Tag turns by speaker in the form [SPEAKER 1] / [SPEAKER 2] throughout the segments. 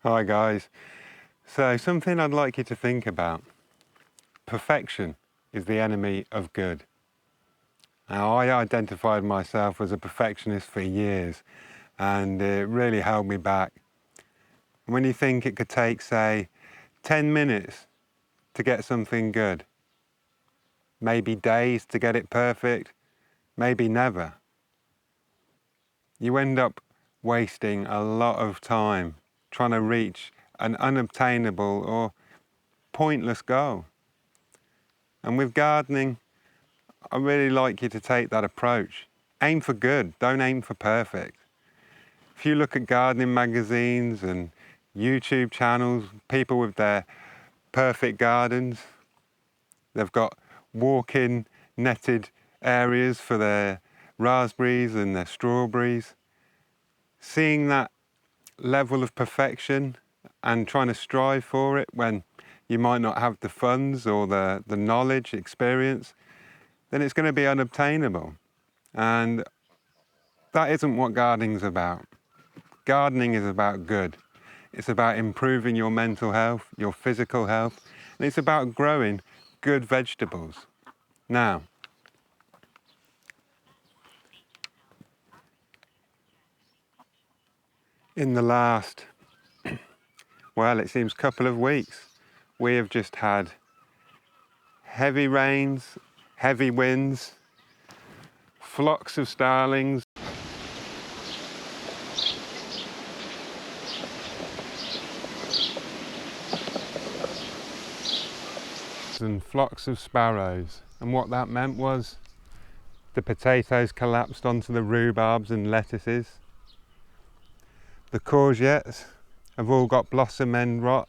[SPEAKER 1] Hi guys. So something I'd like you to think about. Perfection is the enemy of good. Now I identified myself as a perfectionist for years and it really held me back. When you think it could take, say, 10 minutes to get something good, maybe days to get it perfect, maybe never, you end up wasting a lot of time trying to reach an unobtainable or pointless goal. And with gardening, I really like you to take that approach. Aim for good, don't aim for perfect. If you look at gardening magazines and YouTube channels, people with their perfect gardens, they've got walk-in netted areas for their raspberries and their strawberries. Seeing that level of perfection and trying to strive for it when you might not have the funds or the knowledge, experience, then it's going to be unobtainable. And that isn't what gardening's about. Gardening is about good. It's about improving your mental health, your physical health, and it's about growing good vegetables. Now, in the last, well, it seems couple of weeks, we have just had heavy rains, heavy winds, flocks of starlings, and flocks of sparrows. And what that meant was the potatoes collapsed onto the rhubarbs and lettuces. The courgettes have all got blossom end rot.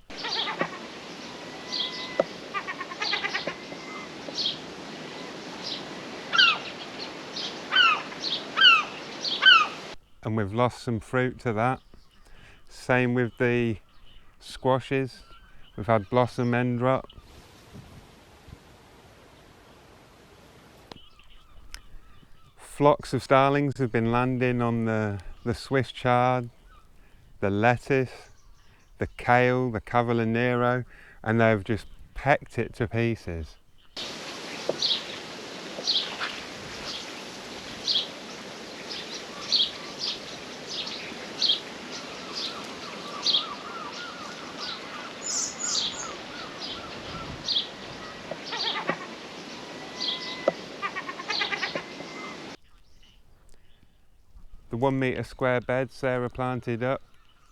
[SPEAKER 1] And we've lost some fruit to that. Same with the squashes. We've had blossom end rot. Flocks of starlings have been landing on the Swiss chard, the lettuce, the kale, the cavallonero, and they've just pecked it to pieces. The 1 metre square bed Sarah planted up,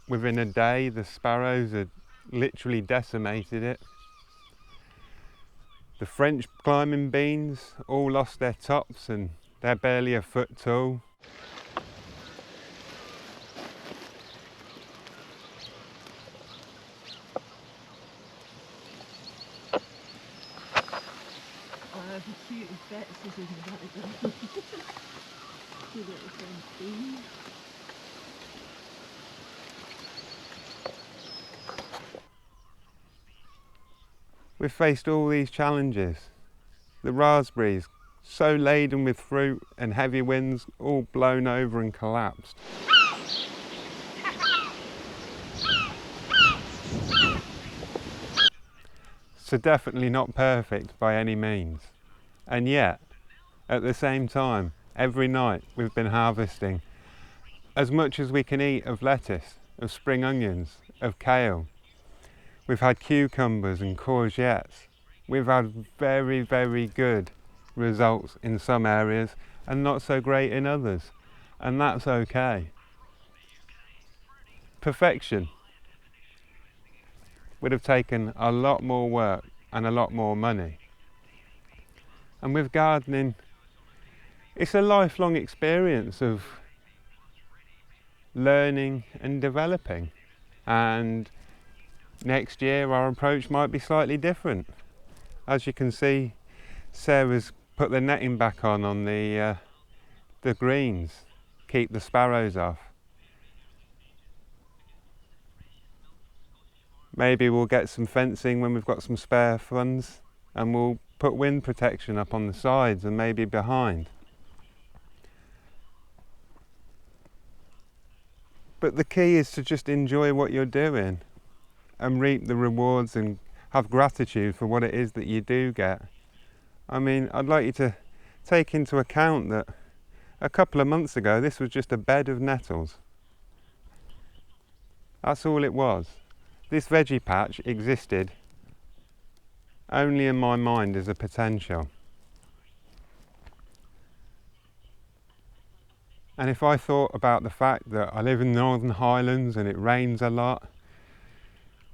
[SPEAKER 1] within a day the sparrows had literally decimated it. The French climbing beans all lost their tops and they're barely a foot tall.
[SPEAKER 2] The cutest bets is in the background. Two little French beans.
[SPEAKER 1] We've faced all these challenges. The raspberries, so laden with fruit and heavy winds, all blown over and collapsed. So definitely not perfect by any means. And yet, at the same time, every night we've been harvesting as much as we can eat of lettuce, of spring onions, of kale. We've had cucumbers and courgettes. We've had very, very good results in some areas and not so great in others. And that's okay. Perfection would have taken a lot more work and a lot more money. And with gardening, it's a lifelong experience of learning and developing. And next year our approach might be slightly different. As you can see, Sarah's put the netting back on the greens, keep the sparrows off. Maybe we'll get some fencing when we've got some spare funds, and we'll put wind protection up on the sides and maybe behind. But the key is to just enjoy what you're doing. and reap the rewards and have gratitude for what it is that you do get. I mean, I'd like you to take into account that a couple of months ago this was just a bed of nettles. That's all it was. This veggie patch existed only in my mind as a potential. And if I thought about the fact that I live in the Northern Highlands and it rains a lot,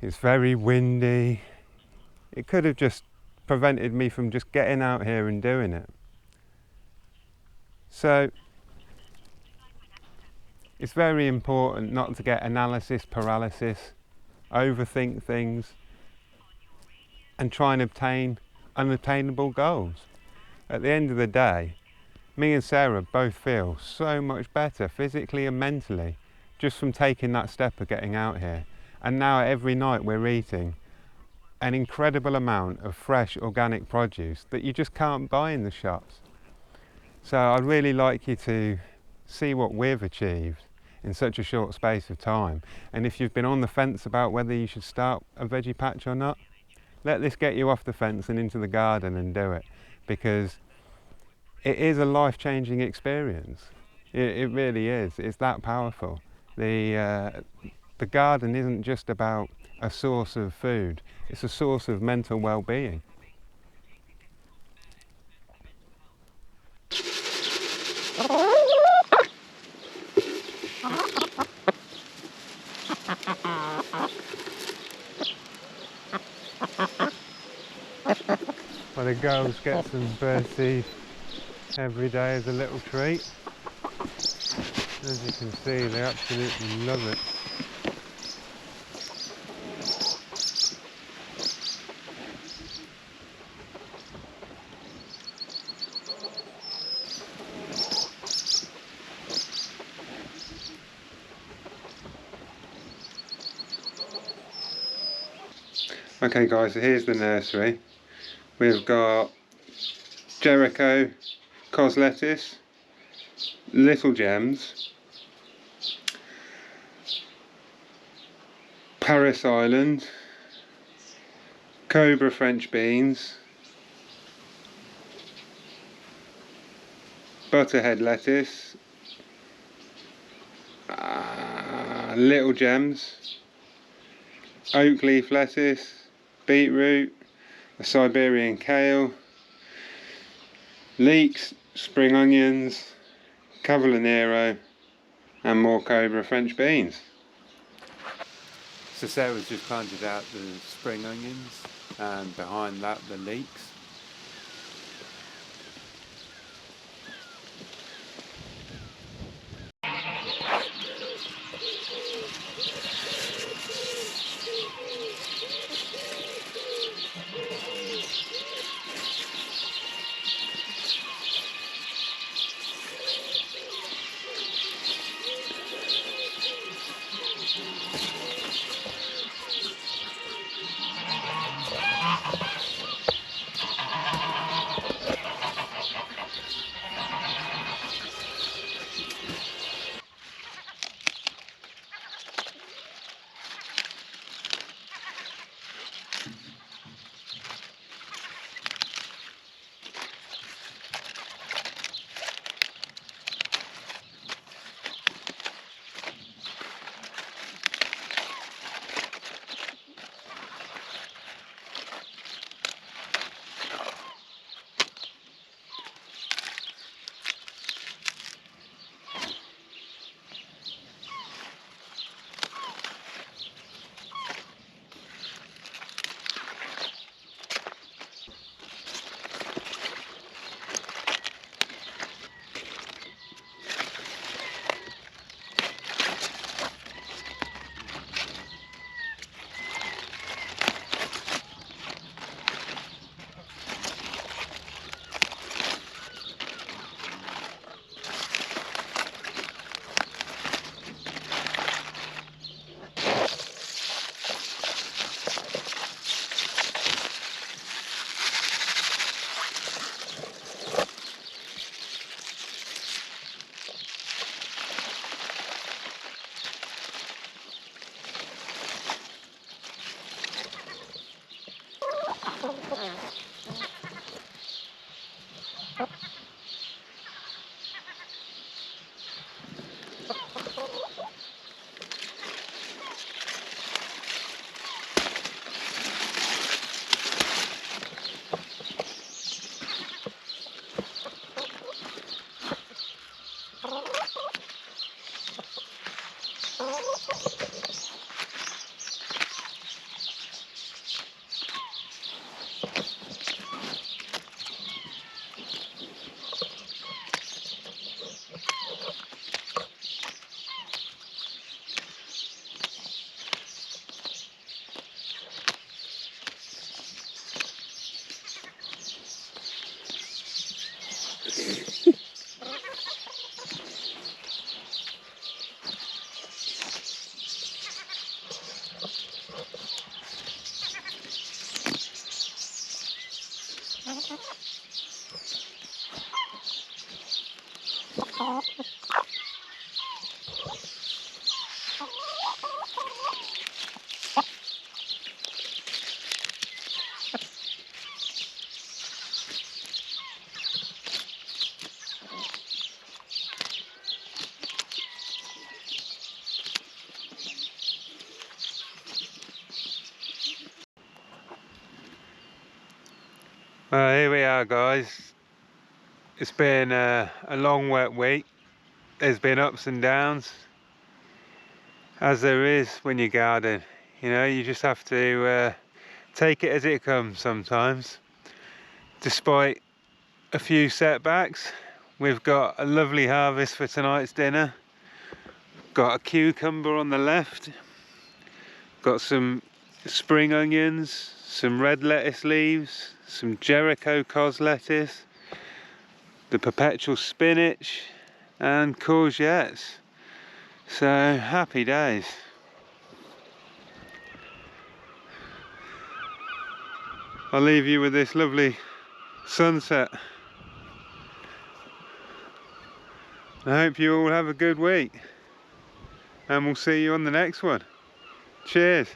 [SPEAKER 1] it's very windy, it could have just prevented me from just getting out here and doing it. So it's very important not to get analysis paralysis, overthink things, and try and obtain unattainable goals. At the end of the day, me and Sarah both feel so much better physically and mentally just from taking that step of getting out here. And now every night we're eating an incredible amount of fresh organic produce that you just can't buy in the shops. So I'd really like you to see what we've achieved in such a short space of time. And if you've been on the fence about whether you should start a veggie patch or not, let this get you off the fence and into the garden and do it, because it is a life-changing experience. It really is. It's that powerful. The garden isn't just about a source of food, it's a source of mental well-being. Well, the girls get some birdseed every day as a little treat. As you can see, they absolutely love it. Okay guys, so here's the nursery. We've got Jericho, cos lettuce, little gems, Paris Island, cobra French beans, butterhead lettuce, little gems, oak leaf lettuce, beetroot, a Siberian kale, leeks, spring onions, cavallonero, and more cobra French beans. So Sarah's just planted out the spring onions, and behind that the leeks. Well, here we are, guys. It's been a long wet week. There's been ups and downs, as there is when you garden. You know, you just have to take it as it comes sometimes. Despite a few setbacks, we've got a lovely harvest for tonight's dinner. Got a cucumber on the left, got some spring onions, some red lettuce leaves, some Jericho cos lettuce, the perpetual spinach and courgettes. So happy days. I'll leave you with this lovely sunset. I hope you all have a good week, and we'll see you on the next one. Cheers.